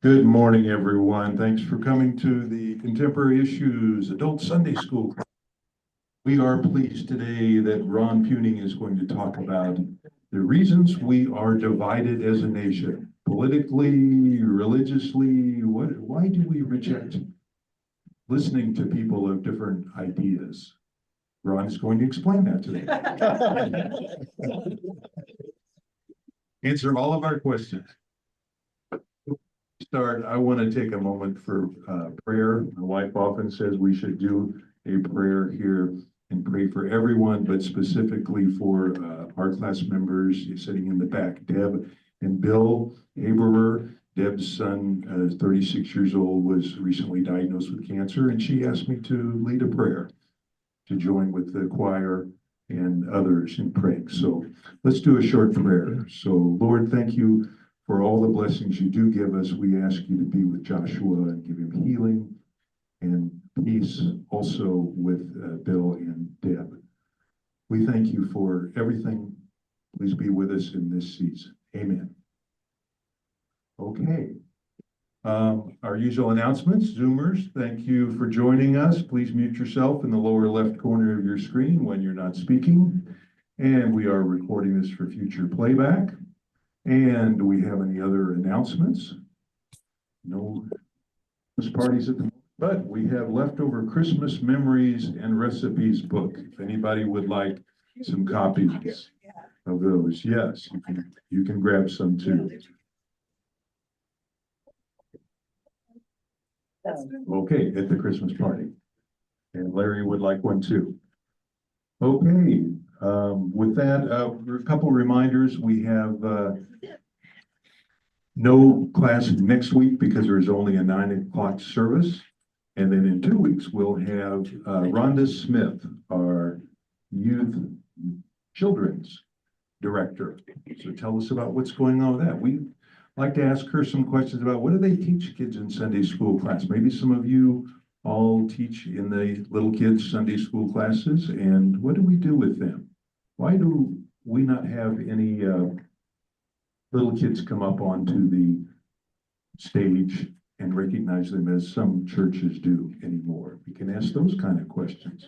Good morning, everyone. Thanks for coming to the Contemporary Issues Adult Sunday School. We are pleased today that Ron Puning is going to talk about the reasons we are divided as a nation, politically, religiously. Why do we reject listening to people of different ideas? Ron is going to explain that today. Answer all of our questions. I want to take a moment for prayer. My wife often says we should do a prayer here and pray for everyone, but specifically for our class members sitting in the back, Deb and Bill Aberer. Deb's son, 36 years old, was recently diagnosed with cancer, and she asked me to lead a prayer to join with the choir and others in praying. So let's do a short prayer. So Lord, thank you for all the blessings you do give us. We ask you to be with Joshua and give him healing and peace also with Bill and Deb. We thank you for everything. Please be with us in this season. Amen. Okay. Our usual announcements, Zoomers, thank you for joining us. Please mute yourself in the lower left corner of your screen when you're not speaking. And we are recording this for future playback. And do we have any other announcements? No Christmas parties at the moment, but we have leftover Christmas memories and recipes book. If anybody would like some copies of those, yes, you can grab some too. Okay, at the Christmas party. And Larry would like one too. Okay, with that, a couple reminders. We have no class next week because there's only a 9 o'clock service. And then in 2 weeks, we'll have Rhonda Smith, our youth children's director. So tell us about what's going on with that. We like to ask her some questions about what do they teach kids in Sunday school class. Maybe some of you all teach in the little kids Sunday school classes, and what do we do with them? Why do we not have any little kids come up onto the stage and recognize them as some churches do anymore? We can ask those kind of questions.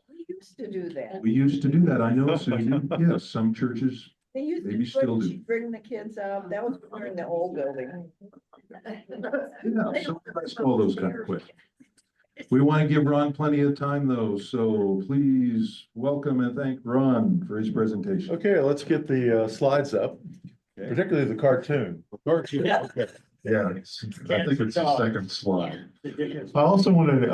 We used to do that. We used to do that. I know, Susan. Yes, some churches They used maybe to still do. bring the kids out. That was when we were in the old building. Yeah, so let's all those kind of questions. We want to give Ron plenty of time though, so please welcome and thank Ron for his presentation. Okay, let's get the slides up, particularly the cartoon. Yeah, okay. Yeah, I think it's the second slide. I also wanted,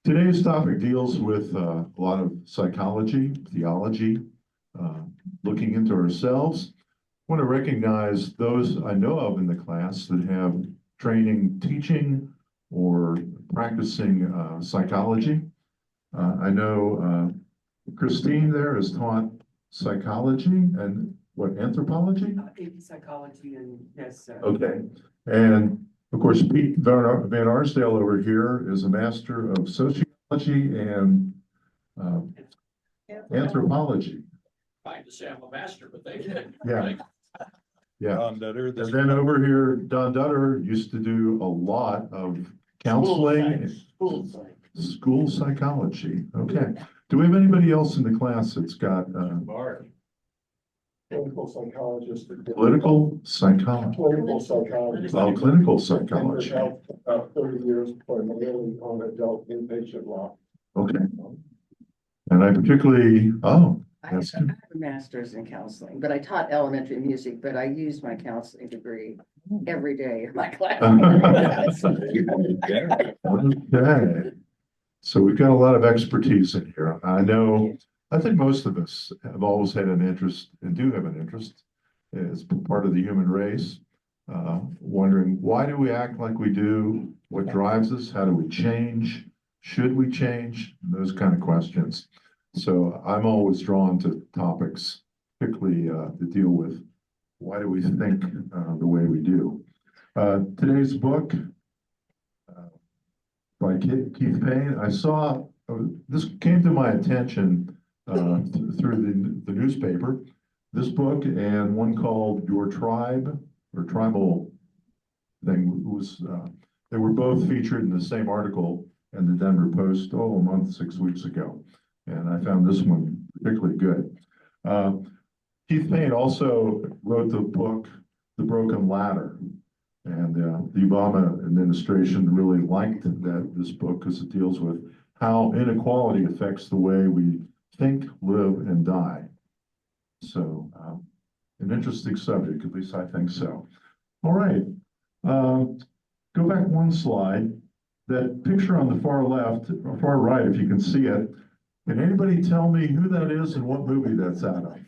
today's topic deals with a lot of psychology, theology, looking into ourselves. I want to recognize those I know of in the class that have training teaching or practicing psychology. I know Christine there has taught psychology and what, anthropology? AP psychology and yes. Okay, and of course Pete Van Arsdale over here is a master of sociology and anthropology. Fine to say I'm a master, but thank you. Yeah. Yeah, Don Dutter, and then over here, Don Dutter used to do a lot of counseling, school psychology. Okay, do we have anybody else in the class that's got Clinical psychologist. political psychology? Clinical psychologist. Oh, clinical psychology. About 30 years primarily on adult inpatient law. Okay, and I particularly, oh, I have that's a master's in counseling, but I taught elementary music, but I used my counseling degree every day in my class. okay. So we've got a lot of expertise in here. I think most of us have always had an interest and do have an interest as part of the human race, wondering why do we act like we do? What drives us? How do we change? Should we change? Those kind of questions. So I'm always drawn to topics, particularly that deal with why do we think the way we do. Today's book by Keith Payne, I saw, this came to my attention through the newspaper, this book and one called Your Tribe or Tribal thing was, they were both featured in the same article in the Denver Post, a month, 6 weeks ago. And I found this one particularly good. Keith Payne also wrote the book, The Broken Ladder. And the Obama administration really liked this book because it deals with how inequality affects the way we think, live, and die. So an interesting subject, at least I think so. All right, go back one slide. That picture on the far left, or far right, if you can see it. Can anybody tell me who that is and what movie that's out of?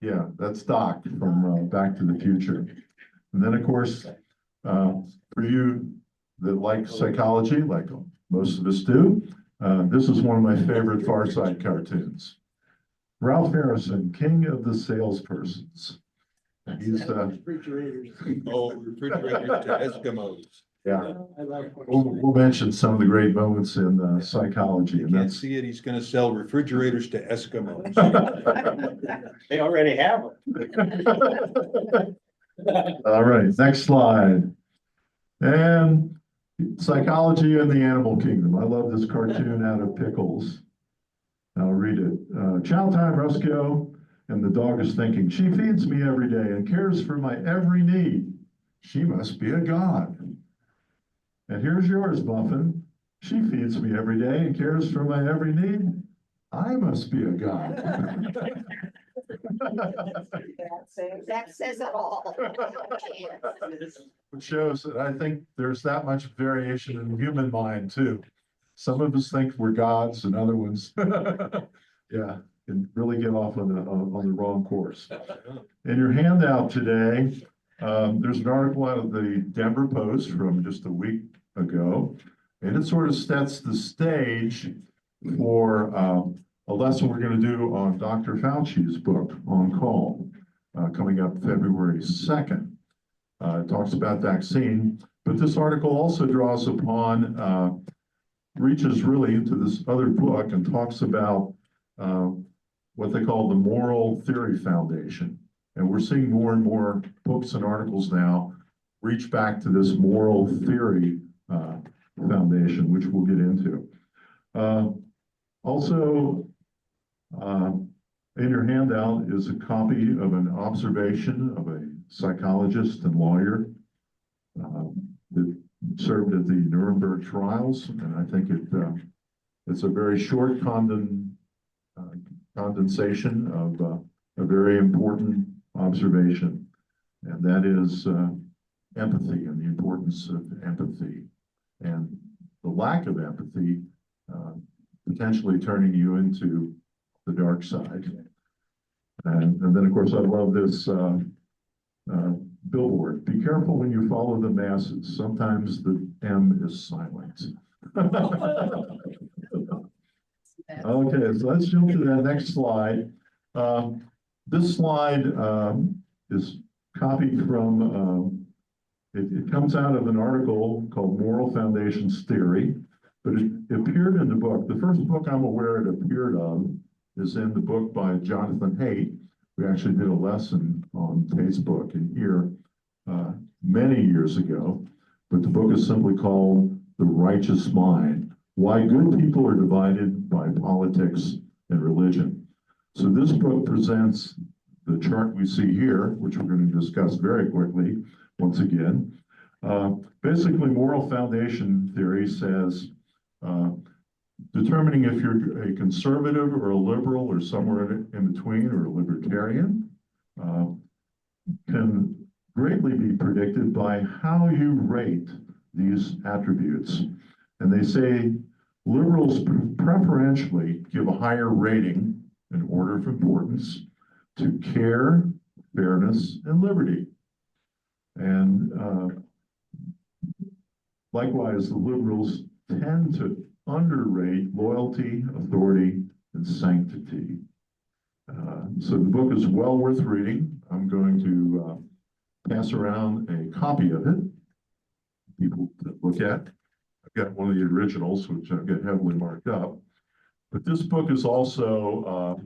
Yeah, that's Doc from Back to the Future. And then, of course, for you that like psychology, like most of us do, this is one of my favorite Far Side cartoons. Ralph Harrison, king of the salespersons. He's Refrigerators. Oh, refrigerators to Eskimos. yeah. I like. We'll mention some of the great moments in psychology, You and can't that's see it, he's gonna sell refrigerators to Eskimos. They already have them. all right. Next slide. And psychology in the animal kingdom. I love this cartoon out of Pickles. I'll read it. Chow time, Roscoe, and the dog is thinking, she feeds me every day and cares for my every need. She must be a god. And here's yours, Muffin. She feeds me every day and cares for my every need. I must be a god. That says it all. Which shows that I think there's that much variation in the human mind too. Some of us think we're gods and other ones, yeah, can really get off on the wrong course. In your handout today, there's an article out of the Denver Post from just a week ago, and it sort of sets the stage for a lesson we're going to do on Dr. Fauci's book, On Call, coming up February 2nd. It talks about vaccine, but this article also draws upon, reaches really into this other book and talks about what they call the Moral Theory Foundation. And we're seeing more and more books and articles now reach back to this moral theory foundation, which we'll get into. Also, in your handout is a copy of an observation of a psychologist and lawyer that served at the Nuremberg trials, and I think it's a very short condensation of a very important observation, and that is empathy and the importance of empathy and the lack of empathy potentially turning you into the dark side. And then, of course, I love this billboard. Be careful when you follow the masses. Sometimes the M is silent. Okay, so let's jump to the next slide. This slide is copied from, it comes out of an article called Moral Foundations Theory, but it appeared in the book. The first book I'm aware it appeared on is in the book by Jonathan Haidt. We actually did a lesson on Haidt's book in here many years ago, but the book is simply called The Righteous Mind: Why Good People Are Divided by Politics and Religion. So this book presents the chart we see here, which we're going to discuss very quickly once again. Basically, moral foundation theory says determining if you're a conservative or a liberal or somewhere in between or a libertarian can greatly be predicted by how you rate these attributes. And they say liberals preferentially give a higher rating in order of importance to care, fairness, and liberty. And likewise, the liberals tend to underrate loyalty, authority, and sanctity. So the book is well worth reading. I'm going to pass around a copy of it, people to look at. I've got one of the originals, which I've got heavily marked up. But this book is also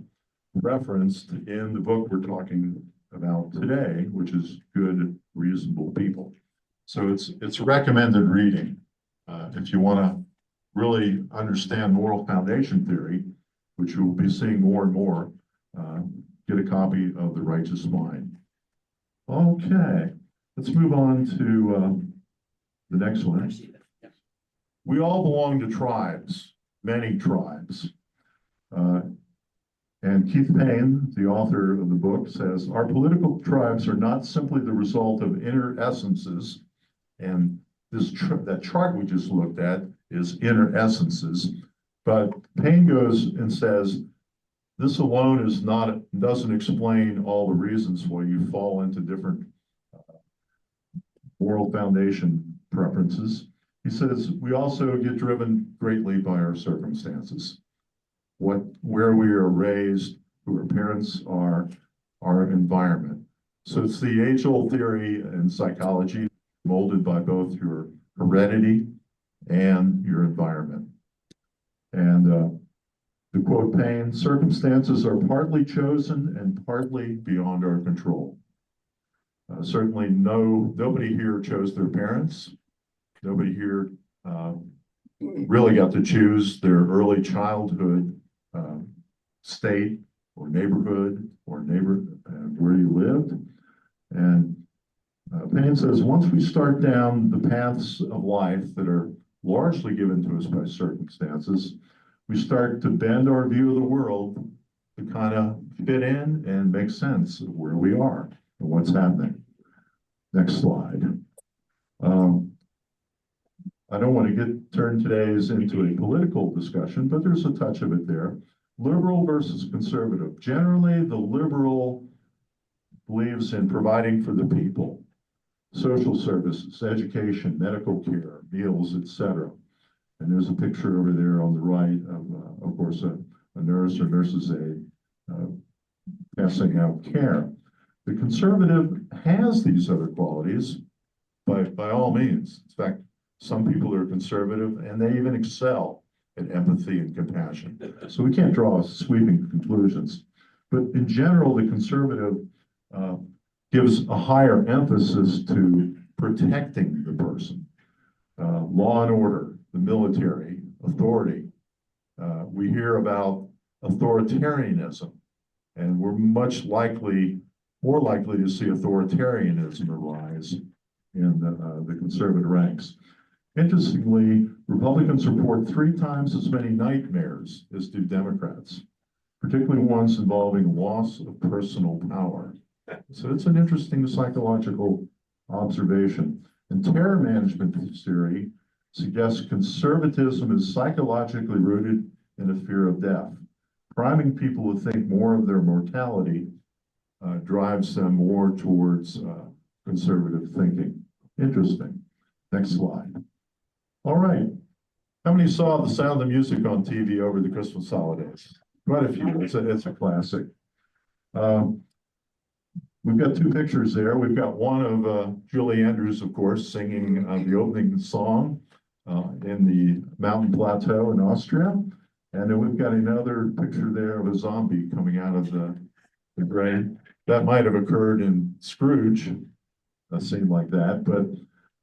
referenced in the book we're talking about today, which is good, reasonable people. So it's recommended reading. If you want to really understand moral foundation theory, which you'll be seeing more and more, get a copy of The Righteous Mind. Okay, let's move on to the next one. We all belong to tribes, many tribes. And Keith Payne, the author of the book, says, our political tribes are not simply the result of inner essences, and that chart we just looked at is inner essences, but Payne goes and says, this alone doesn't explain all the reasons why you fall into different moral foundation preferences. He says, we also get driven greatly by our circumstances. Where we are raised, who our parents are, our environment. So it's the age-old theory in psychology, molded by both your heredity and your environment. And to quote Payne, circumstances are partly chosen and partly beyond our control. Certainly nobody here chose their parents. Nobody here really got to choose their early childhood state or neighborhood or where you lived. And Payne says, once we start down the paths of life that are largely given to us by circumstances, we start to bend our view of the world to kind of fit in and make sense of where we are and what's happening. Next slide. I don't want to turn today's into a political discussion, but there's a touch of it there. Liberal versus conservative. Generally, the liberal believes in providing for the people, social services, education, medical care, meals, etc. And there's a picture over there on the right of course, a nurse or nurse's aide passing out care. The conservative has these other qualities by all means. In fact, some people are conservative and they even excel at empathy and compassion. So we can't draw sweeping conclusions. But in general, the conservative gives a higher emphasis to protecting the person. Law and order, the military, authority. We hear about authoritarianism, and we're more likely to see authoritarianism arise in the conservative ranks. Interestingly, Republicans report 3 times as many nightmares as do Democrats, particularly ones involving loss of personal power. So it's an interesting psychological observation. And terror management theory suggests conservatism is psychologically rooted in a fear of death. Priming people to think more of their mortality drives them more towards conservative thinking. Interesting. Next slide. All right. How many saw The Sound of Music on TV over the Christmas holidays? Quite a few. It's a classic. We've got 2 pictures there. We've got one of Julie Andrews, of course, singing the opening song in the mountain plateau in Austria. And then we've got another picture there of a zombie coming out of the grave. That might have occurred in Scrooge, a scene like that. But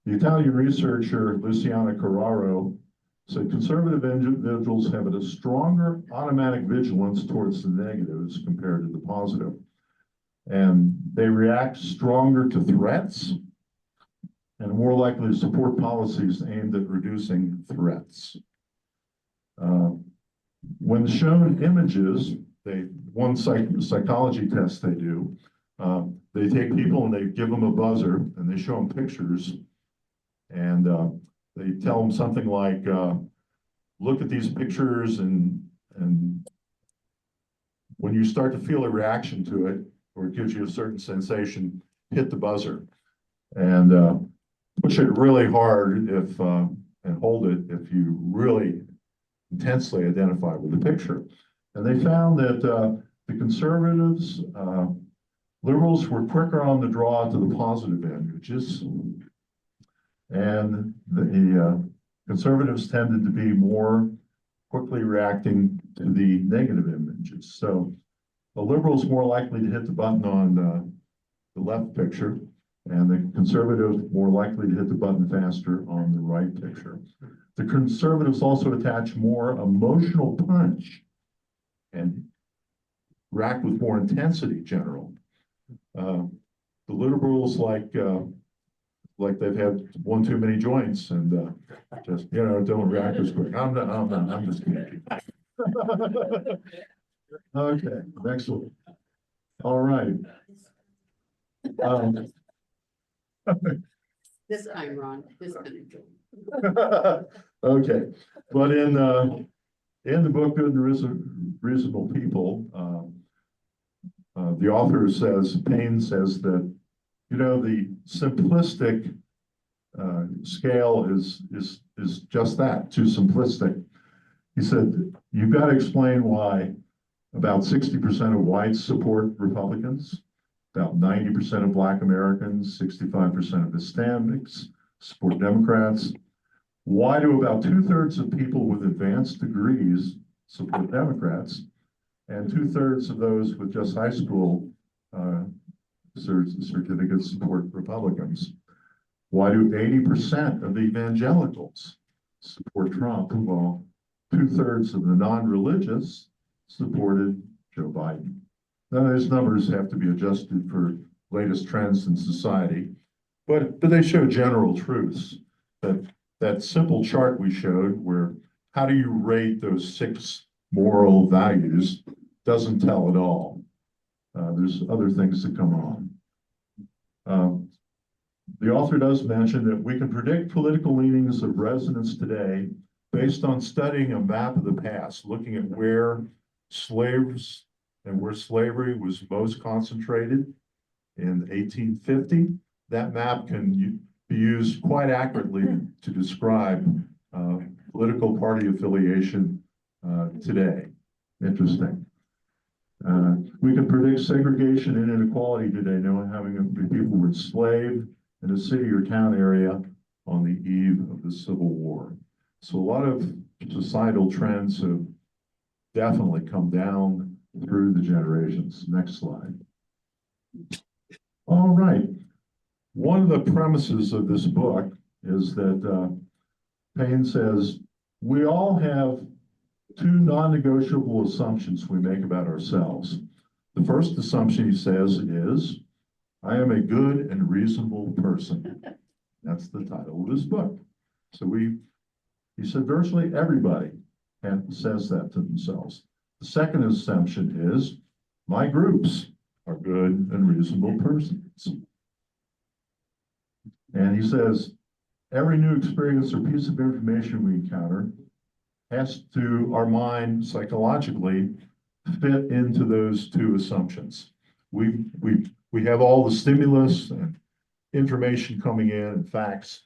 the Italian researcher Luciana Carraro said conservative individuals have a stronger automatic vigilance towards the negatives compared to the positive. And they react stronger to threats and more likely to support policies aimed at reducing threats. When shown images, one psychology test they do, they take people and they give them a buzzer and they show them pictures and they tell them something like, look at these pictures and when you start to feel a reaction to it, or it gives you a certain sensation, hit the buzzer and push it really hard and hold it if you really intensely identify with the picture. And they found that the conservatives, liberals were quicker on the draw to the positive images, and the conservatives tended to be more quickly reacting to the negative images. So the liberals more likely to hit the button on the left picture, and the conservative more likely to hit the button faster on the right picture. The conservatives also attach more emotional punch and react with more intensity general. The liberals like they've had one too many joints and just, don't react as quick. I'm just kidding. Okay, next one. All right. This time, Ron, this time. Okay, but in the book, Good and Reasonable People, the author says, Payne says that, the simplistic scale is just that, too simplistic. He said, you've got to explain why about 60% of whites support Republicans, about 90% of Black Americans, 65% of Hispanics support Democrats. Why do about 2/3 of people with advanced degrees support Democrats, and 2/3 of those with just high school certificates support Republicans? Why do 80% of the evangelicals support Trump, while 2/3 of the non-religious supported Joe Biden? Now, those numbers have to be adjusted for latest trends in society, but they show general truths. That simple chart we showed, where how do you rate those 6 moral values, doesn't tell it all. There's other things that come on. The author does mention that we can predict political leanings of residents today based on studying a map of the past, looking at where slaves and where slavery was most concentrated in 1850. That map can be used quite accurately to describe political party affiliation today. Interesting. We can predict segregation and inequality today, knowing how many people were enslaved in a city or town area on the eve of the Civil War. So a lot of societal trends have definitely come down through the generations. Next slide. All right. One of the premises of this book is that Payne says, we all have 2 non-negotiable assumptions we make about ourselves. The first assumption, he says, is, I am a good and reasonable person. That's the title of this book. So he said virtually everybody says that to themselves. The second assumption is, my groups are good and reasonable persons. And he says, every new experience or piece of information we encounter has to, our mind psychologically, fit into those 2 assumptions. We have all the stimulus and information coming in and facts,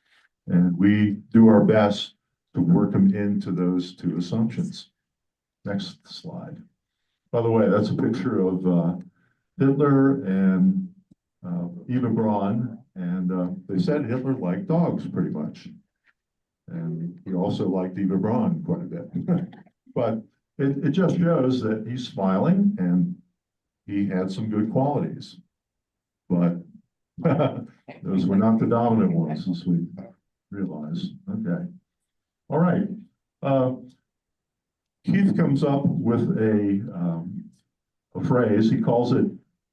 and we do our best to work them into those 2 assumptions. Next slide. By the way, that's a picture of Hitler and Eva Braun, and they said Hitler liked dogs pretty much. And he also liked Eva Braun quite a bit. But it just shows that he's smiling and he had some good qualities. But those were not the dominant ones, as we realize. Okay. All right. Keith comes up with a phrase. He calls it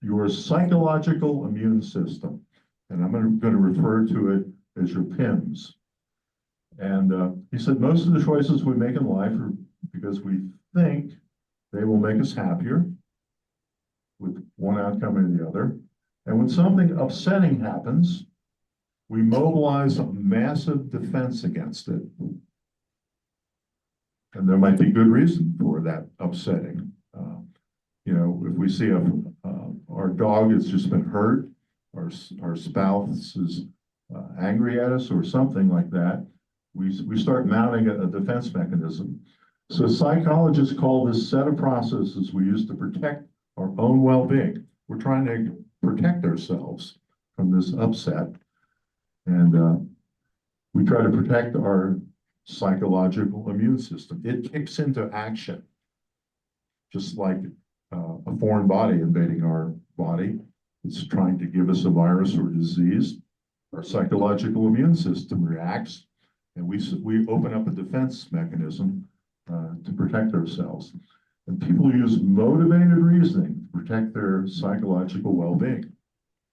your psychological immune system. And I'm going to refer to it as your PIMS. And he said most of the choices we make in life are because we think they will make us happier, with one outcome or the other. And when something upsetting happens, we mobilize a massive defense against it. And there might be good reason for that upsetting. If we see our dog has just been hurt, our spouse is angry at us or something like that, we start mounting a defense mechanism. So psychologists call this set of processes we use to protect our own well-being. We're trying to protect ourselves from this upset. And we try to protect our psychological immune system. It kicks into action, just like a foreign body invading our body. it's trying to give us a virus or disease, our psychological immune system reacts, and we open up a defense mechanism to protect ourselves. And people use motivated reasoning to protect their psychological well-being.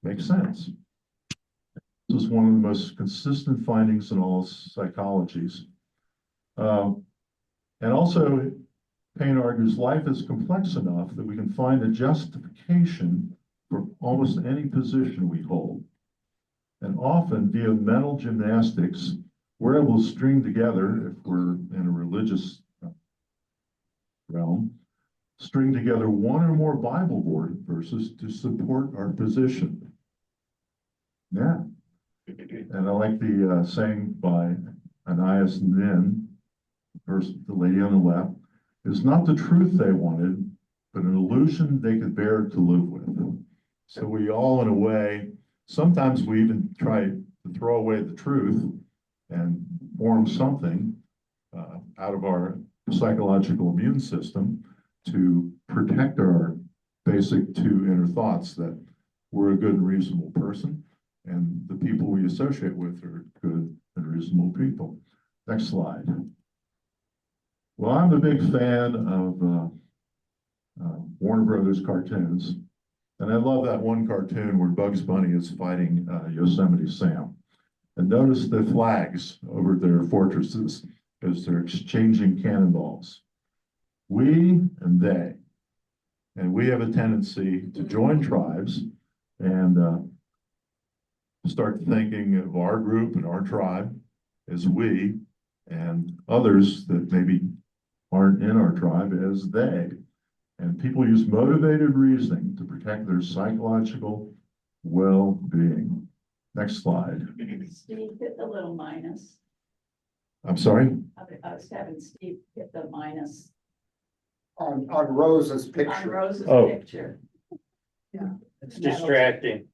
Makes sense. This is one of the most consistent findings in all psychologies. And also, Payne argues life is complex enough that we can find a justification for almost any position we hold. And often via mental gymnastics, we're able to string together, if we're in a religious realm, string together one or more Bible verses to support our position. Yeah. And I like the saying by Anais Nin, first the lady on the left, is not the truth they wanted, but an illusion they could bear to live with. So we all, in a way, sometimes we even try to throw away the truth and form something out of our psychological immune system to protect our basic two inner thoughts that we're a good and reasonable person, and the people we associate with are good and reasonable people. Next slide. Well, I'm a big fan of Warner Brothers cartoons, and I love that one cartoon where Bugs Bunny is fighting Yosemite Sam. And notice the flags over their fortresses as they're exchanging cannonballs. We and they. And we have a tendency to join tribes and start thinking of our group and our tribe as we, and others that maybe aren't in our tribe as they. And people use motivated reasoning to protect their psychological well-being. Next slide. Steve, hit the little minus. I'm sorry? I was having Steve hit the minus On Rose's on picture. Rose's Oh. picture. It's distracting.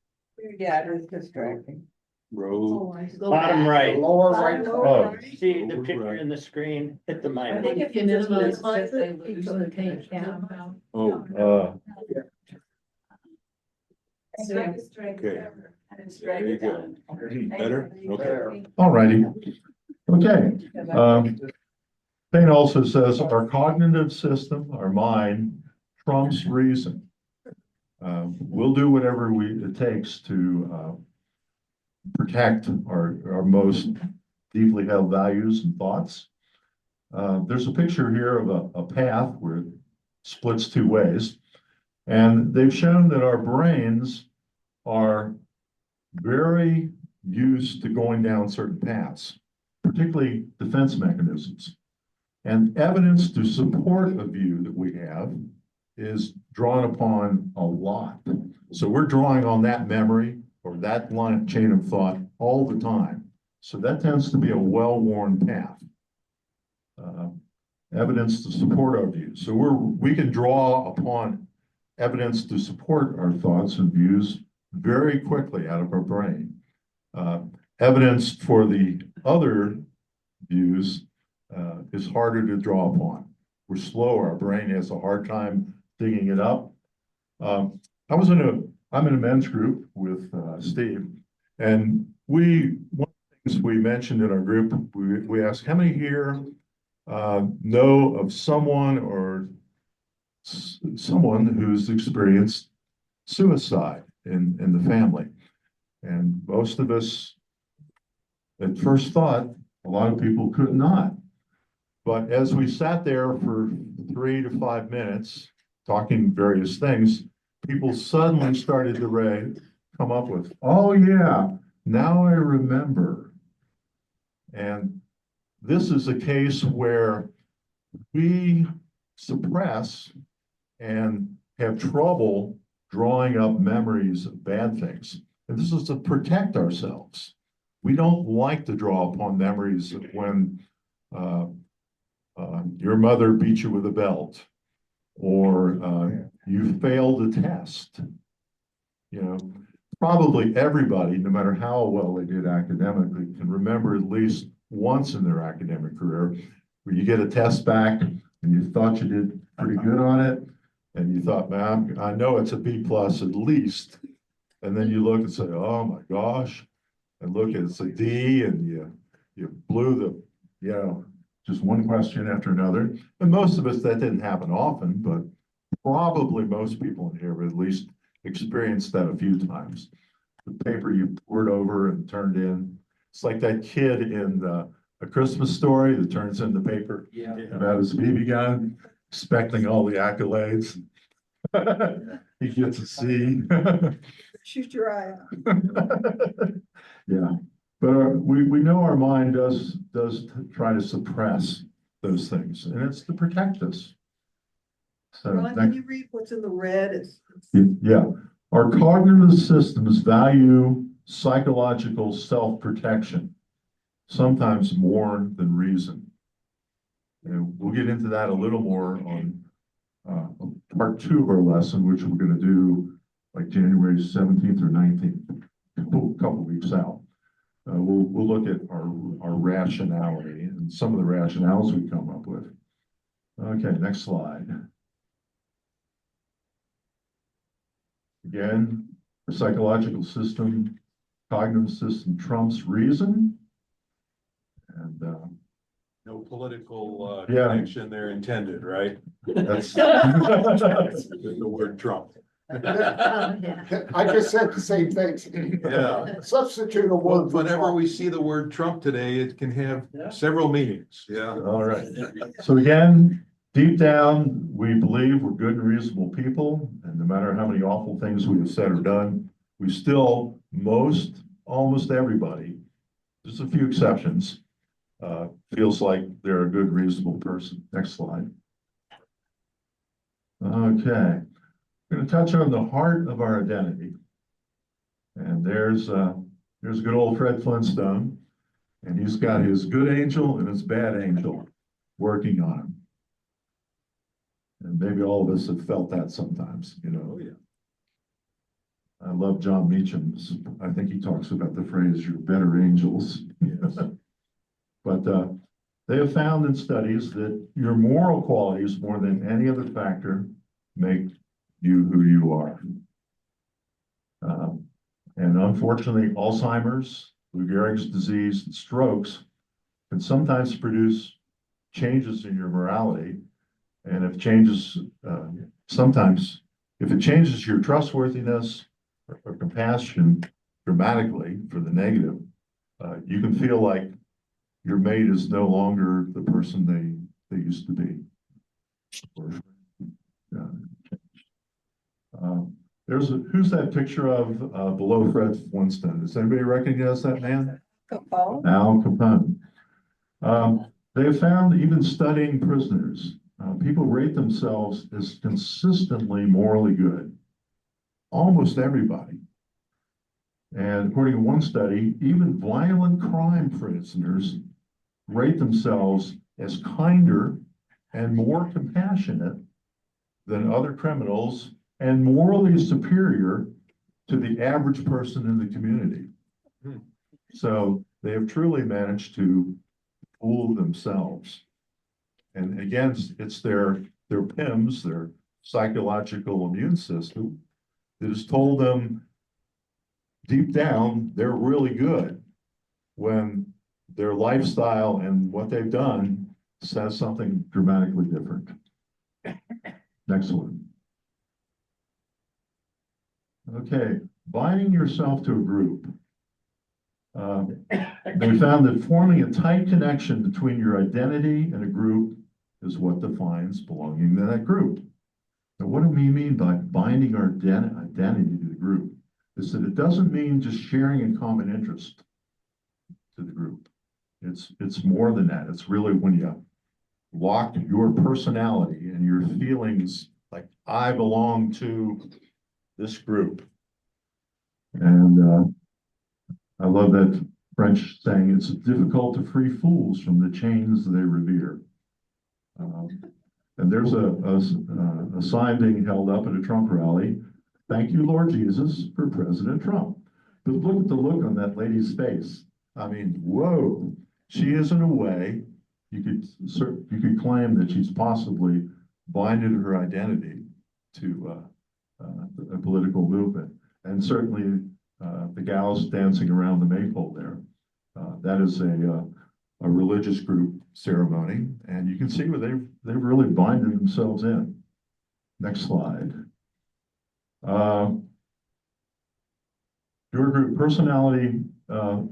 Yeah, it is distracting. Road. Bottom The right. lower right Bottom corner. Oh. See the picture in the screen? Hit the I minus. think if you minimize it, they lose the page count. Oh, Okay. okay. I didn't strike There you it go. down. Better? Okay. There. All righty. Okay. Payne also says our cognitive system, our mind, trumps reason. We'll do whatever it takes to protect our most deeply held values and thoughts. There's a picture here of a path where it splits two ways. And they've shown that our brains are very used to going down certain paths, particularly defense mechanisms. And evidence to support a view that we have is drawn upon a lot. So we're drawing on that memory or that chain of thought all the time. So that tends to be a well-worn path. Evidence to support our views. So we can draw upon evidence to support our thoughts and views very quickly out of our brain. Evidence for the other views is harder to draw upon. We're slower. Our brain has a hard time digging it up. I'm in a men's group with Steve, and one of the things we mentioned in our group, we asked how many here know of someone or someone who's experienced suicide in the family. And most of us, at first thought, a lot of people could not. But as we sat there for 3 to 5 minutes, talking various things, people suddenly started to come up with, oh yeah, now I remember. And this is a case where we suppress and have trouble drawing up memories of bad things. And this is to protect ourselves. We don't like to draw upon memories of when your mother beat you with a belt, or you failed a test. You know, probably everybody, no matter how well they did academically, can remember at least once in their academic career where you get a test back and you thought you did pretty good on it, and you thought, man, I know it's a B+ at least, And then you look and say, oh my gosh, and look, it's a D and you blew the, just one question after another. And most of us, that didn't happen often, but probably most people in here have at least experienced that a few times. The paper you poured over and turned in. It's like that kid in A Christmas Story that turns in the paper about his BB gun, expecting all the accolades. He gets a C. Shoot your eye out. Yeah, but we know our mind does try to suppress those things, and it's to protect us. So, Ron, can you read what's in the red? yeah, our cognitive systems value psychological self-protection, sometimes more than reason. And we'll get into that a little more on part 2 of our lesson, which we're going to do like January 17th or 19th, a couple weeks out. We'll look at our rationality and some of the rationales we come up with. Okay, next slide. Again, the psychological system, cognitive system trumps reason. And No political Yeah. connection there intended, right? that's The word Trump. I just said the same things. Yeah. Substitute a Well, word. for whenever Trump. we see the word Trump today, it can have several meanings. Yeah. all right. So again, deep down, we believe we're good and reasonable people, and no matter how many awful things we have said or done, we still, almost everybody, just a few exceptions, feels like they're a good, reasonable person. Next slide. Okay, we're going to touch on the heart of our identity. And there's good old Fred Flintstone, and he's got his good angel and his bad angel working on him. And maybe all of us have felt that sometimes, Oh, yeah. I love John Meacham's, I think he talks about the phrase, "you're better angels." Yes. But they have found in studies that your moral qualities, more than any other factor, make you who you are. And unfortunately, Alzheimer's, Lou Gehrig's disease, and strokes can sometimes produce changes in your morality. And if if it changes your trustworthiness or compassion dramatically for the negative, you can feel like your mate is no longer the person they used to be. Who's that picture of below Fred Flintstone? Does anybody recognize that man? Capone? Al Capone. They have found, even studying prisoners, people rate themselves as consistently morally good. Almost everybody. And according to one study, even violent crime prisoners rate themselves as kinder and more compassionate than other criminals and morally superior to the average person in the community. So they have truly managed to fool themselves. And again, it's their PIMS, their psychological immune system, that has told them deep down they're really good when their lifestyle and what they've done says something dramatically different. Next one. Okay, binding yourself to a group. They found that forming a tight connection between your identity and a group is what defines belonging to that group. Now, what do we mean by binding our identity to the group? Is that it doesn't mean just sharing a common interest to the group. It's more than that. It's really when you lock your personality and your feelings like, I belong to this group. And I love that French saying, it's difficult to free fools from the chains they revere. And there's a sign being held up at a Trump rally. Thank you, Lord Jesus, for President Trump. But look at the look on that lady's face. I mean, whoa, she is in a way, you could claim that she's possibly binded her identity to a political movement. And certainly, the gals dancing around the maypole there. That is a religious group ceremony, and you can see where they've really binded themselves in. Next slide. Your group personality, a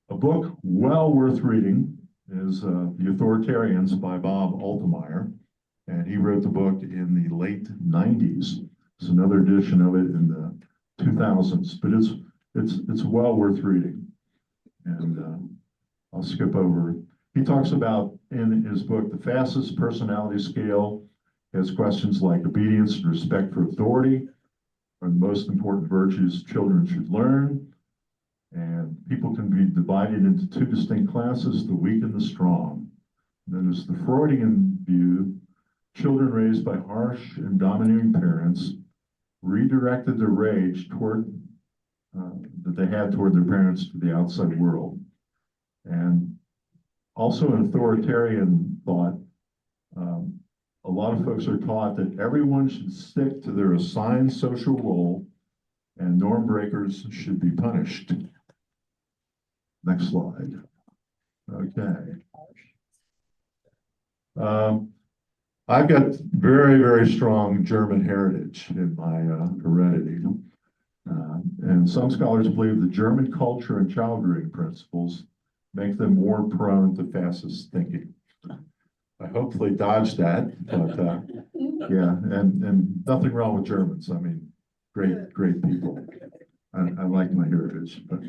book well worth reading is The Authoritarians by Bob Altemeyer. And he wrote the book in the late 90s. There's another edition of it in the 2000s, but it's well worth reading. And I'll skip over. He talks about in his book, the fastest personality scale has questions like obedience and respect for authority are the most important virtues children should learn. And people can be divided into two distinct classes, the weak and the strong. And then there's the Freudian view. Children raised by harsh and domineering parents redirected their rage toward that they had toward their parents to the outside world. And also in authoritarian thought, a lot of folks are taught that everyone should stick to their assigned social role and norm breakers should be punished. Next slide. Okay. I've got very, very strong German heritage in my heredity. And some scholars believe the German culture and child rearing principles make them more prone to fascist thinking. I hopefully dodged that, but yeah, and nothing wrong with Germans. I mean, great people. I like my heritage, but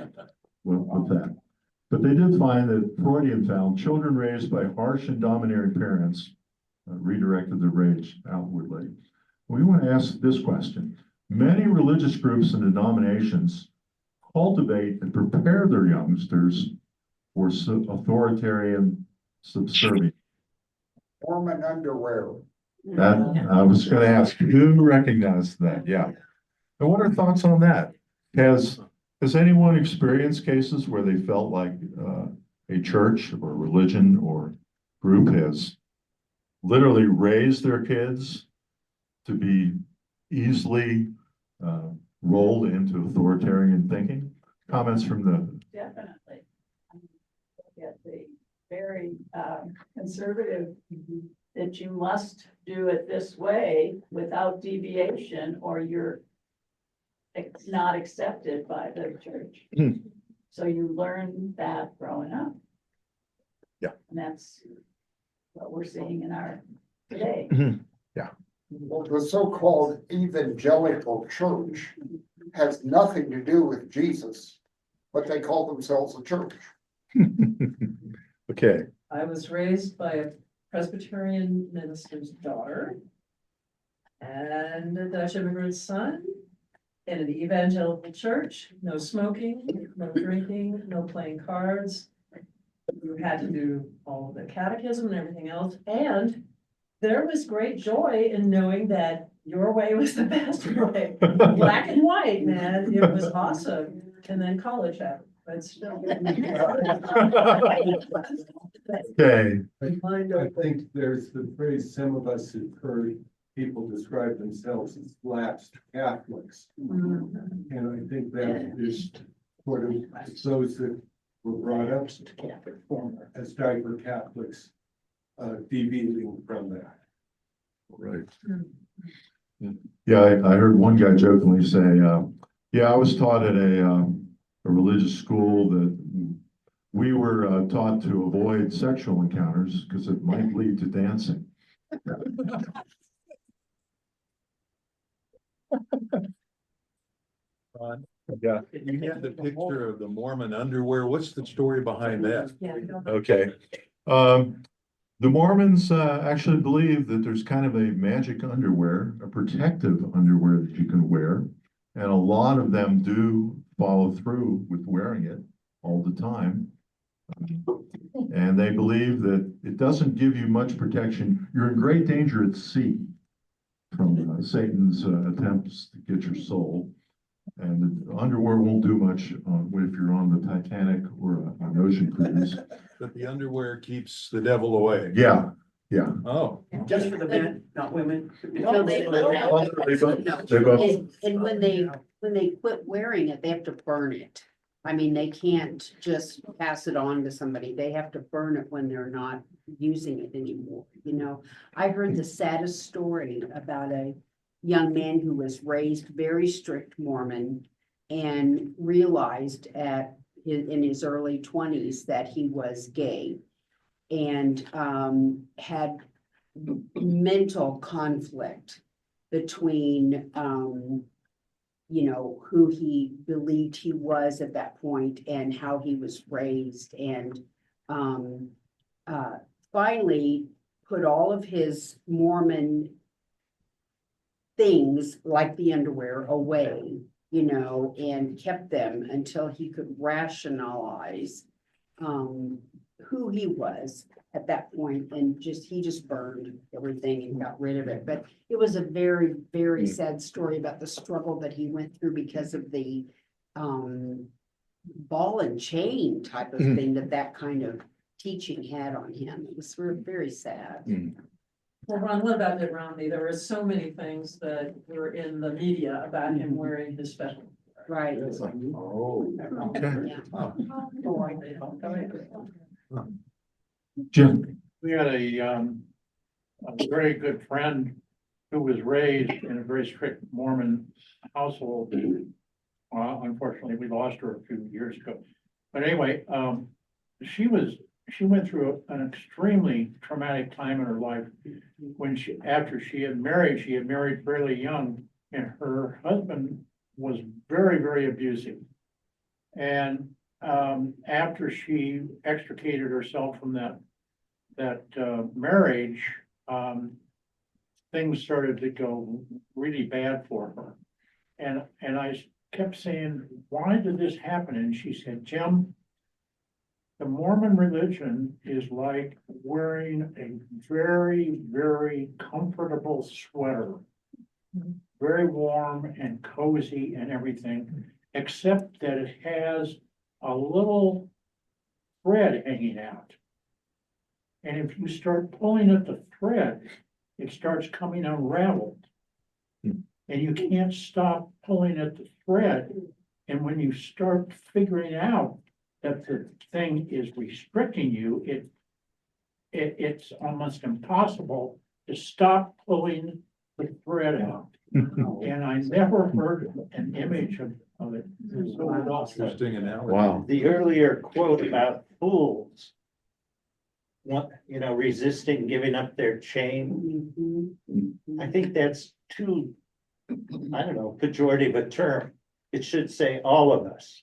with that. But they did find that Freudian found children raised by harsh and domineering parents redirected their rage outwardly. We want to ask this question. Many religious groups and denominations cultivate and prepare their youngsters for authoritarian subservience. Mormon underwear. That I was going to ask, who recognized that? Yeah. And what are thoughts on that? Has anyone experienced cases where they felt like a church or religion or group has literally raised their kids to be easily rolled into authoritarian thinking? Comments from the Definitely. Get the very conservative that you must do it this way without deviation or you're not accepted by the church. So you learn that growing up. Yeah. And that's what we're seeing in our today. Well, the so-called evangelical church has nothing to do with Jesus, but they call themselves a church. Okay. I was raised by a Presbyterian minister's daughter and a Dutch immigrant's son in an evangelical church. No smoking, no drinking, no playing cards. You had to do all of the catechism and everything else. And there was great joy in knowing that your way was the best way. Black and white, man. It was awesome. And then college happened. But still. Okay. I think there's the phrase, some of us have heard people describe themselves as lapsed Catholics. And I think that is sort of those that were brought up as diaper Catholics, deviating from that. Right. Yeah, I heard one guy jokingly say, yeah, I was taught at a religious school that we were taught to avoid sexual encounters because it might lead to dancing. Yeah. You had the picture of the Mormon underwear. What's the story behind that? Okay. The Mormons actually believe that there's kind of a magic underwear, a protective underwear that you can wear. And a lot of them do follow through with wearing it all the time. And they believe that it doesn't give you much protection. You're in great danger at sea from Satan's attempts to get your soul. And the underwear won't do much if you're on the Titanic or an ocean cruise. But the underwear keeps the devil away. Yeah, yeah. Oh. Just for the men, not women. No, they both. They both. And when they when they quit wearing it, they have to burn it. I mean, they can't just pass it on to somebody. They have to burn it when they're not using it anymore, you know? I heard the saddest story about a young man who was raised very strict Mormon and realized in his early 20s that he was gay and had mental conflict between you know, who he believed he was at that point and how he was raised, and finally put all of his Mormon things like the underwear away, you know, and kept them until he could rationalize who he was at that point, and he just burned everything and got rid of it. But it was a very, very sad story about the struggle that he went through because of the ball and chain type of thing that kind of teaching had on him. It was very sad. Well, Ron, what about Mitt Romney? There were so many things that were in the media about him wearing his special. Right. Oh, okay. Yeah. Jim, We had a very good friend who was raised in a very strict Mormon household. Unfortunately, we lost her a few years ago. But anyway, she went through an extremely traumatic time in her life when after she had married fairly young, and her husband was very, very abusive. And after she extricated herself from that marriage, things started to go really bad for her. And I kept saying, why did this happen? And she said, Jim, the Mormon religion is like wearing a very, very comfortable sweater. Very warm and cozy and everything, except that it has a little thread hanging out. And if you start pulling at the thread, it starts coming unraveled. And you can't stop pulling at the thread. And when you start figuring out that the thing is restricting you, it's almost impossible to stop pulling the thread out. And I never heard an image of it. So Interesting analogy. wow. the earlier quote about fools, resisting giving up their chain. Mhm. I think that's too, I don't know, pejorative a term. It should say all of us.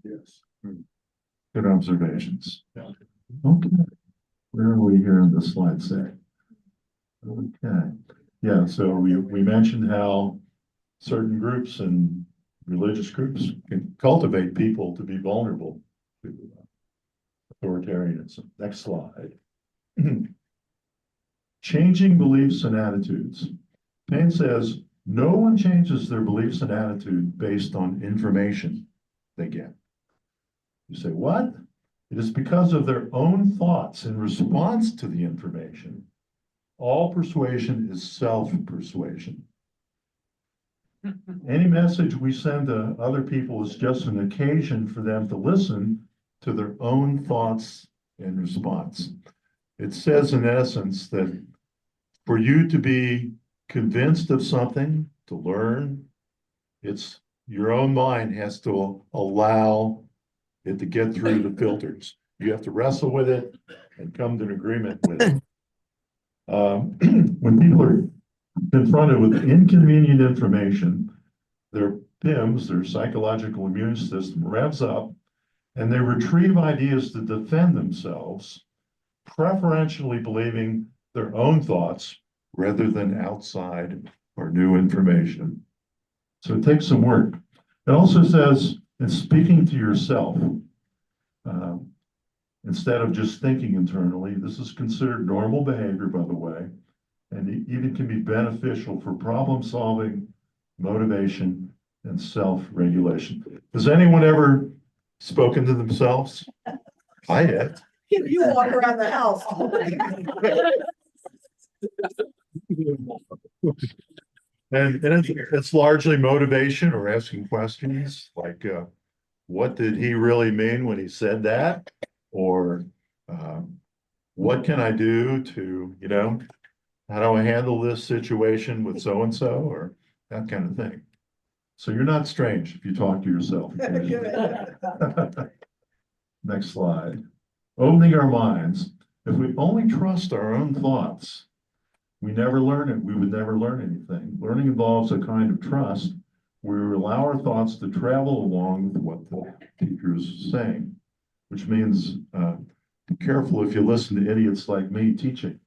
Yes. Good observations. Okay. Where are we here in the slide set? Okay, yeah, so we mentioned how certain groups and religious groups can cultivate people to be vulnerable to authoritarianism. Next slide. Changing beliefs and attitudes. Payne says, no one changes their beliefs and attitude based on information they get. You say, what? It is because of their own thoughts in response to the information. All persuasion is self-persuasion. Any message we send to other people is just an occasion for them to listen to their own thoughts in response. It says in essence that for you to be convinced of something, to learn, it's your own mind has to allow it to get through the filters. You have to wrestle with it and come to an agreement with it. When people are confronted with inconvenient information, their PIMS, their psychological immune system, revs up, and they retrieve ideas to defend themselves, preferentially believing their own thoughts rather than outside or new information. So it takes some work. It also says, in speaking to yourself, instead of just thinking internally, this is considered normal behavior, by the way, and it even can be beneficial for problem solving, motivation, and self-regulation. Has anyone ever spoken to themselves? I have. You walk around the house. And it's largely motivation or asking questions like, what did he really mean when he said that? Or, what can I do to, how do I handle this situation with so-and-so or that kind of thing? So you're not strange if you talk to yourself. Next slide. Opening our minds. If we only trust our own thoughts, we never learn it. We would never learn anything. Learning involves a kind of trust where we allow our thoughts to travel along with what the teacher is saying, which means be careful if you listen to idiots like me teaching.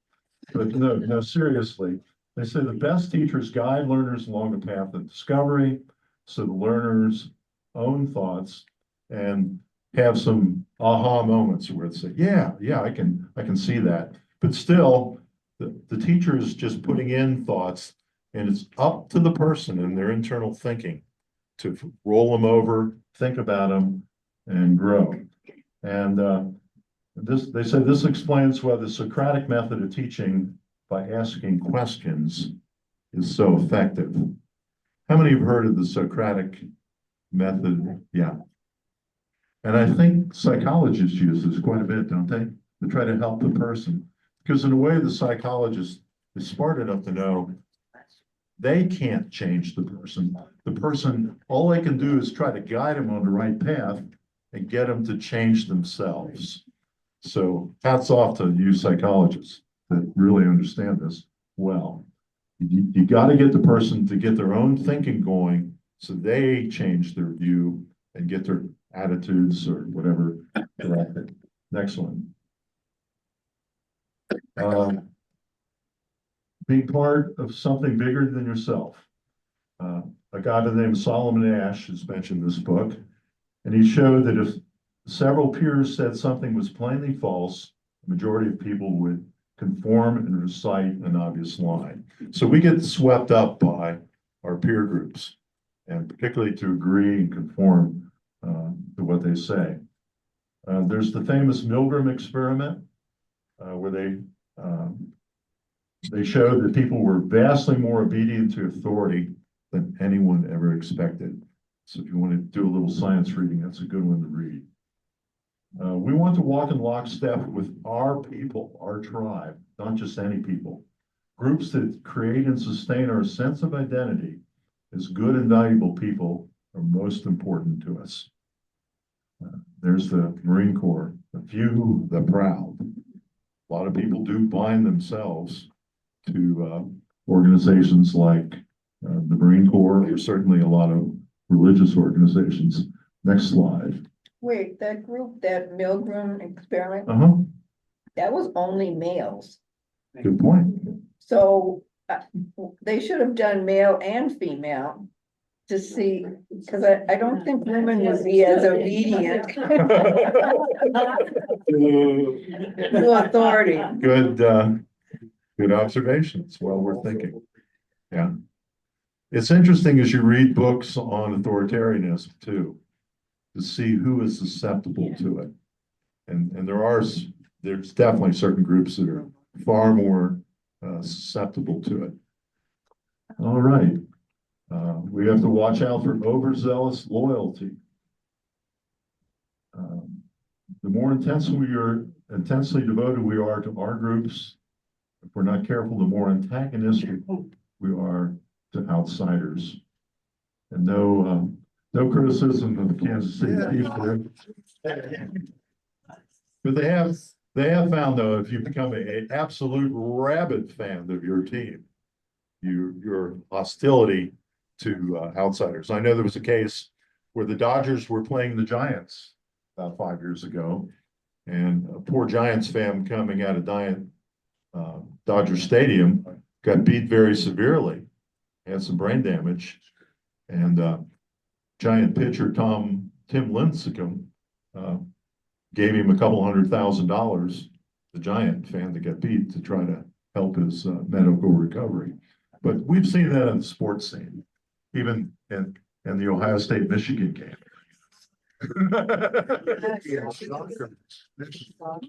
But no, seriously, they say the best teachers guide learners along a path of discovery so the learners' own thoughts and have some aha moments where they say, yeah, I can see that. But still, the teacher is just putting in thoughts, and it's up to the person and their internal thinking to roll them over, think about them, and grow. And they say this explains why the Socratic method of teaching by asking questions is so effective. How many have heard of the Socratic method? Yeah. And I think psychologists use this quite a bit, don't they? To try to help the person. Because in a way, the psychologist is smart enough to know they can't change the person. The person, all they can do is try to guide them on the right path and get them to change themselves. So hats off to you psychologists that really understand this well. You got to get the person to get their own thinking going so they change their view and get their attitudes or whatever corrected. Next one. Being part of something bigger than yourself. A guy by the name of Solomon Ash has mentioned this book, and he showed that if several peers said something was plainly false, the majority of people would conform and recite an obvious line. So we get swept up by our peer groups, and particularly to agree and conform to what they say. There's the famous Milgram experiment, where they showed that people were vastly more obedient to authority than anyone ever expected. So if you want to do a little science reading, that's a good one to read. We want to walk in lockstep with our people, our tribe, not just any people. Groups that create and sustain our sense of identity as good and valuable people are most important to us. There's the Marine Corps, the few, the proud. A lot of people do bind themselves to organizations like the Marine Corps, or certainly a lot of religious organizations. Next slide. Wait, that group, that Milgram experiment, that was only males. Good point. So they should have done male and female to see, because I don't think women would be as obedient to authority. Good observations. Well, we're thinking. Yeah. It's interesting as you read books on authoritarianism too, to see who is susceptible to it. And there's definitely certain groups that are far more susceptible to it. All right. We have to watch out for overzealous loyalty. The more intensely devoted we are to our groups, if we're not careful, the more antagonistic we are to outsiders. And no criticism of the Kansas City Chiefs there. But they have found, though, if you become an absolute rabid fan of your team, your hostility to outsiders. I know there was a case where the Dodgers were playing the Giants about 5 years ago, and a poor Giants fan coming out of Dodger Stadium got beat very severely, had some brain damage, and Giant pitcher Tim Lincecum gave him $200,000, the Giant fan that got beat, to try to help his medical recovery. But we've seen that in the sports scene, even in the Ohio State-Michigan game.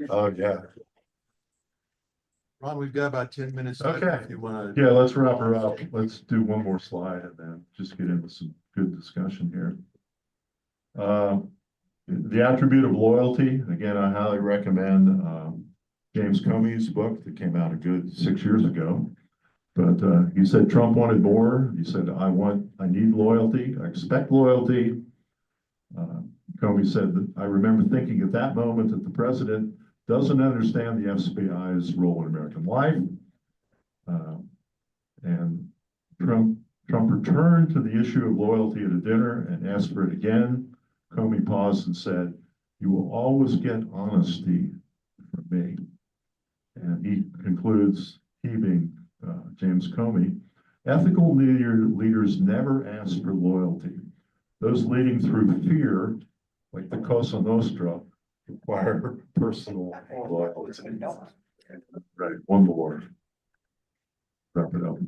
Oh, yeah. Ron, we've got about 10 minutes. left Okay. If you wanna. Yeah, let's wrap her up. Let's do one more slide and then just get into some good discussion here. The attribute of loyalty, again, I highly recommend, James Comey's book that came out a good 6 years ago. But, he said Trump wanted more. He said, I need loyalty. I expect loyalty. Comey said that I remember thinking at that moment that the president doesn't understand the FBI's role in American life. And Trump returned to the issue of loyalty at a dinner and asked for it again. Comey paused and said, "You will always get honesty from me." And he concludes, he being James Comey, ethical leaders never ask for loyalty. Those leading through fear, like the Cosa Nostra, require personal loyalty. Right, one more. Wrap it up.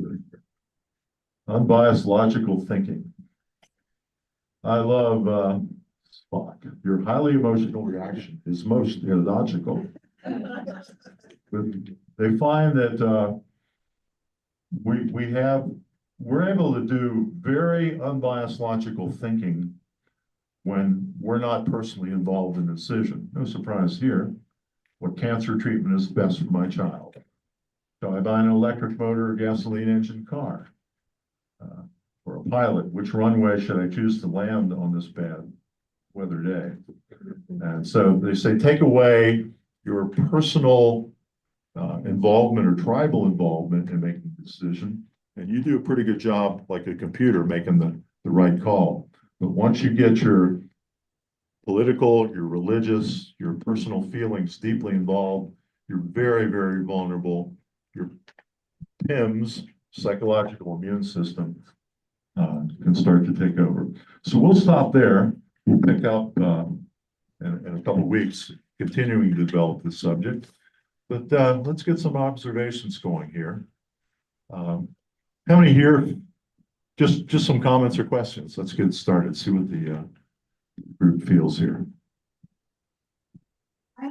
Unbiased logical thinking. I love Spock. Your highly emotional reaction is most illogical. But they find that we're able to do very unbiased logical thinking when we're not personally involved in a decision. No surprise here. What cancer treatment is best for my child? Shall I buy an electric motor or gasoline engine car? Or a pilot, which runway should I choose to land on this bad weather day? And so they say, take away your personal involvement or tribal involvement in making the decision, and you do a pretty good job, like a computer, making the right call. But once you get your political, your religious, your personal feelings deeply involved, you're very, very vulnerable. Your PIMS, psychological immune system, can start to take over. So we'll stop there. We'll pick up in a couple of weeks, continuing to develop this subject. But let's get some observations going here. How many here? Just some comments or questions. Let's get started. See what the group feels here. I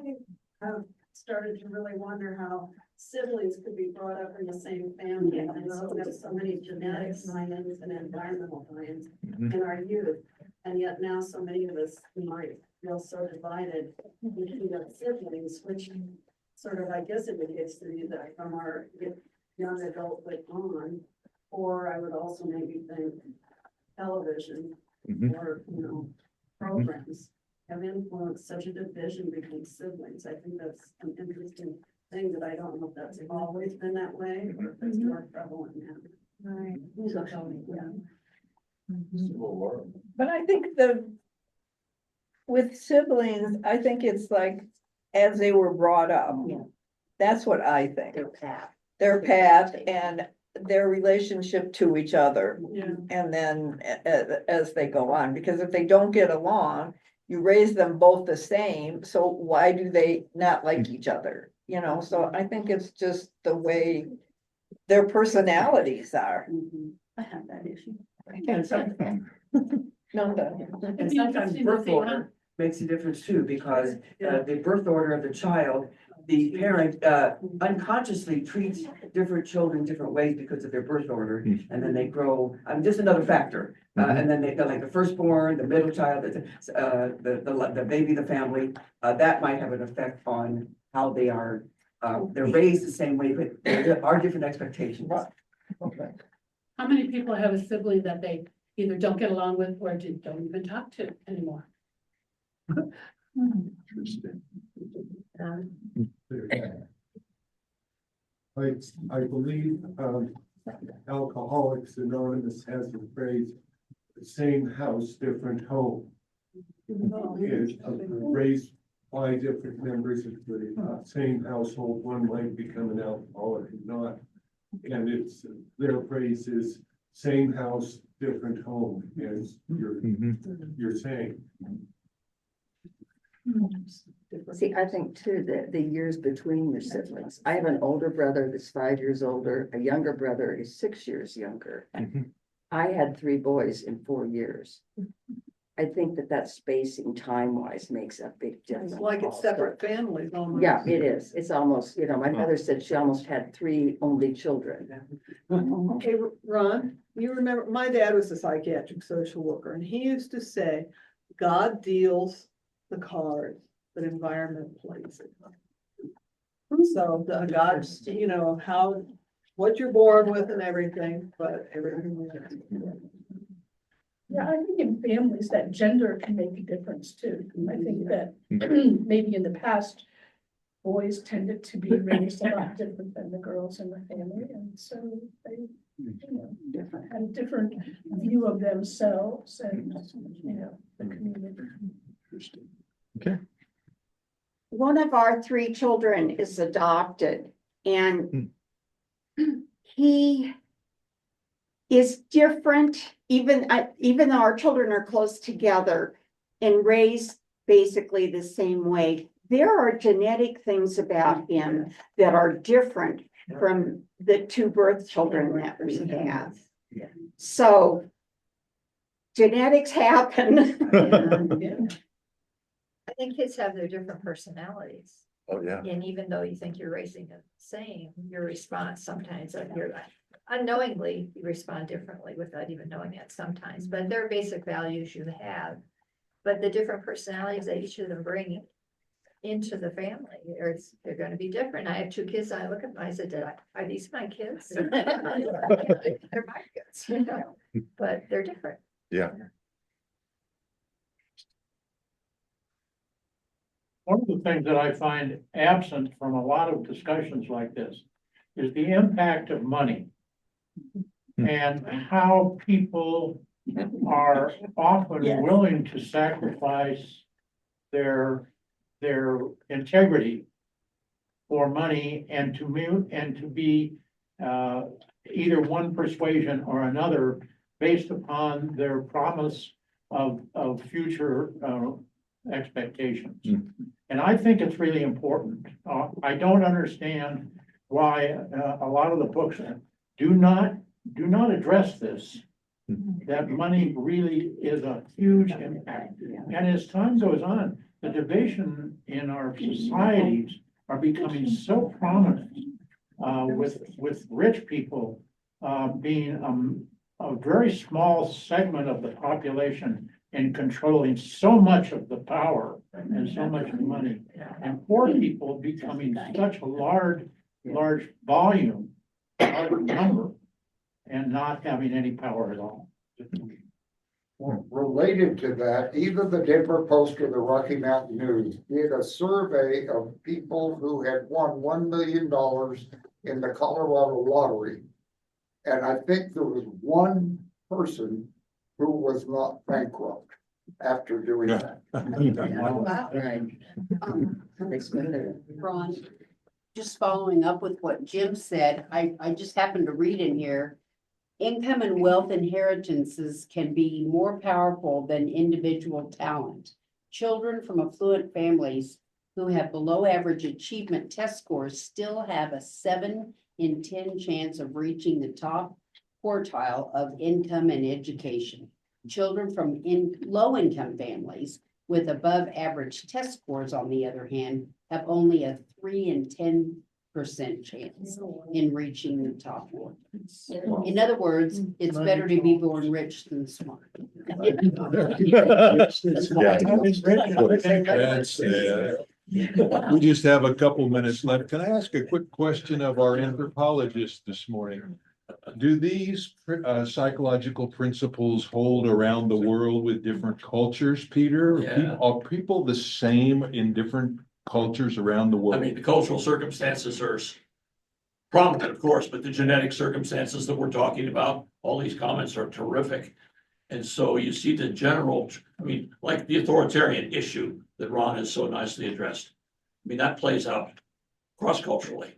have started to really wonder how siblings could be brought up in the same family and so have so many genetic tie-ins and environmental tie-ins in our youth. And yet now so many of us might feel so divided between our siblings, which sort of, I guess, indicates to me that from our young adulthood on, or I would also maybe think television or, programs have influenced such a division between siblings. I think that's an interesting thing that I don't know if that's always been that way or if it's more prevalent now. Right. But I think with siblings, I think it's like, as they were brought up. Yeah. That's what I think. Their path. And their relationship to each other. Yeah. And then as they go on, because if they don't get along, you raise them both the same, so why do they not like each other? So I think it's just the way their personalities are. I have that issue. And sometimes birth order makes a difference too, because the birth order of the child, the parent unconsciously treats different children different ways because of their birth order, and then they grow. Just another factor, and then they're like the firstborn, the middle child, the baby, the family. That might have an effect on how they are. They're raised the same way, but there are different expectations. Okay. How many people have a sibling that they either don't get along with or don't even talk to anymore? Interesting. I believe Alcoholics Anonymous has the phrase, the same house, different home. Is raised by different members of the same household, one might become an alcoholic and not. And their phrase is same house, different home, as you're saying. See, I think too, that the years between your siblings, I have an older brother that's 5 years older, a younger brother is 6 years younger. I had 3 boys in 4 years. I think that spacing time-wise makes a big difference. It's like it's also. separate families almost. Yeah, it is. It's almost, my mother said she almost had 3 only children. Okay, Ron, you remember, my dad was a psychiatric social worker, and he used to say, God deals the cards, but environment plays it. So the God's, what you're born with and everything, but everything. Yeah, I think in families that gender can make a difference too. I think that maybe in the past, boys tended to be raised a lot different than the girls in the family, and so they, had a different view of themselves and, the community. Okay. One of our 3 children is adopted, and he is different, even though our children are close together and raised basically the same way. There are genetic things about him that are different from the 2 birth children that we have. So genetics happen. I think kids have their different personalities. Oh, yeah. And even though you think you're raising them the same, your response sometimes, unknowingly, you respond differently without even knowing that sometimes, but there are basic values you have. But the different personalities that each of them bring into the family, they're gonna be different. I have 2 kids, I look at them, I said, are these my kids? They're my kids, but they're different. Yeah. One of the things that I find absent from a lot of discussions like this is the impact of money. And how people are often willing to sacrifice their integrity for money and to be either one persuasion or another based upon their promise of future expectations. And I think it's really important. I don't understand why a lot of the books do not address this. That money really is a huge impact. And as time goes on, the division in our societies are becoming so prominent, with rich people being a very small segment of the population and controlling so much of the power and so much money, and poor people becoming such a large volume, large number, and not having any power at all. Well, related to that, even the Denver Post or the Rocky Mountain News did a survey of people who had won $1 million in the Colorado lottery. And I think there was one person who was not bankrupt after doing that. Ron, just following up with what Jim said, I just happened to read in here. Income and wealth inheritances can be more powerful than individual talent. Children from affluent families who have below average achievement test scores still have a 7 in 10 chance of reaching the top quartile of income and education. Children from low income families with above average test scores, on the other hand, have only a 3 in 10% chance in reaching the top one. In other words, it's better to be born rich than smart. We just have a couple minutes left. Can I ask a quick question of our anthropologist this morning? Do these psychological principles hold around the world with different cultures, Peter? Yeah. Are people the same in different cultures around the world? I mean, the cultural circumstances are prominent, of course, but the genetic circumstances that we're talking about, all these comments are terrific. And so you see the general, I mean, like the authoritarian issue that Ron has so nicely addressed. I mean, that plays out cross-culturally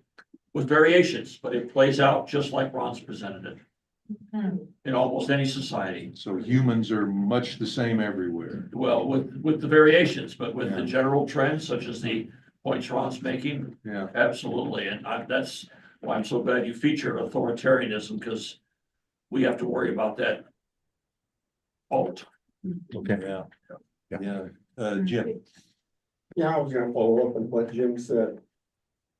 with variations, but it plays out just like Ron's presented it in almost any society. So humans are much the same everywhere. Well, with the variations, but with the general trends, such as the points Ron's making, absolutely. And that's why I'm so glad you feature authoritarianism, because we have to worry about that all the time. Okay. Yeah. Yeah. Jim. Yeah, I was gonna follow up on what Jim said.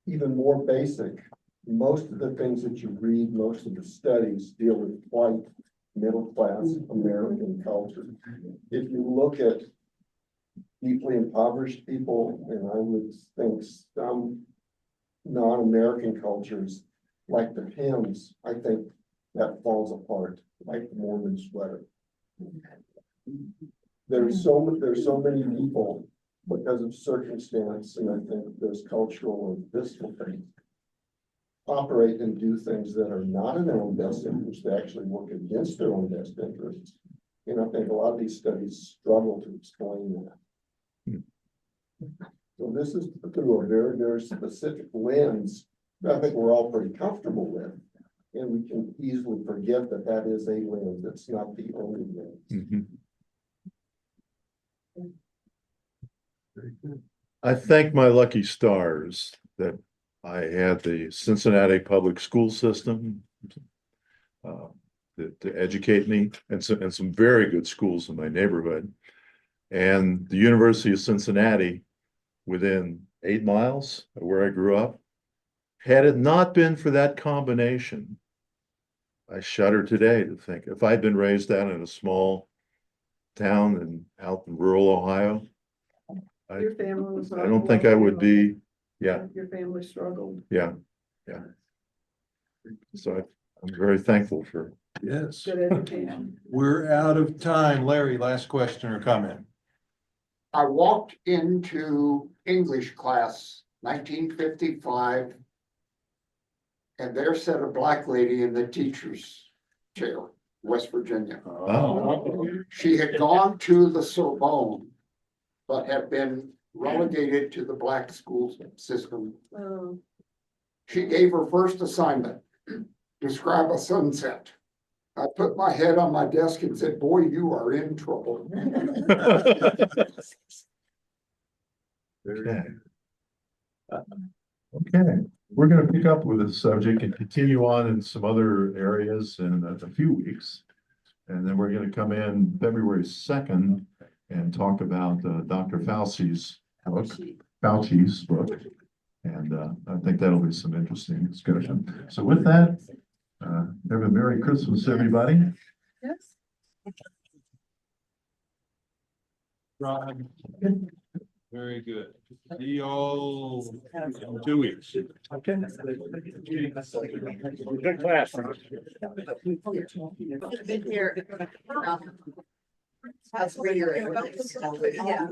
Even more basic, most of the things that you read, most of the studies deal with white, middle class American culture. If you look at deeply impoverished people, and I would think some non-American cultures, like the hymns, I think that falls apart, like the Mormon sweater. There's so many people because of circumstance, and I think there's cultural and physical things, operate and do things that are not in their own best interest, they actually work against their own best interests. And I think a lot of these studies struggle to explain that. So this is through a very, very specific lens that I think we're all pretty comfortable with. And we can easily forget that that is a lens, it's not the only lens. Mhm. I thank my lucky stars that I had the Cincinnati public school system to educate me, and some very good schools in my neighborhood. And the University of Cincinnati, within 8 miles of where I grew up. Had it not been for that combination, I shudder today to think if I'd been raised down in a small town and out in rural Ohio, Your family was. I don't think I would be, yeah, Your family struggled. yeah. So I'm very thankful for. Yes. Good education. We're out of time. Larry, last question or comment? I walked into English class, 1955. And there sat a black lady in the teacher's chair, West Virginia. Oh. She had gone to the Sorbonne, but had been relegated to the black school system. Oh. She gave her first assignment, describe a sunset. I put my head on my desk and said, boy, you are in trouble. Okay. Okay, we're gonna pick up with this subject and continue on in some other areas in a few weeks. And then we're gonna come in February 2nd and talk about Dr. Fauci's book. And I think that'll be some interesting discussion. So with that, have a Merry Christmas, everybody. Yes. Ron. Very good. See you all in 2 weeks. Okay. Good class. That's where you're at. Yeah.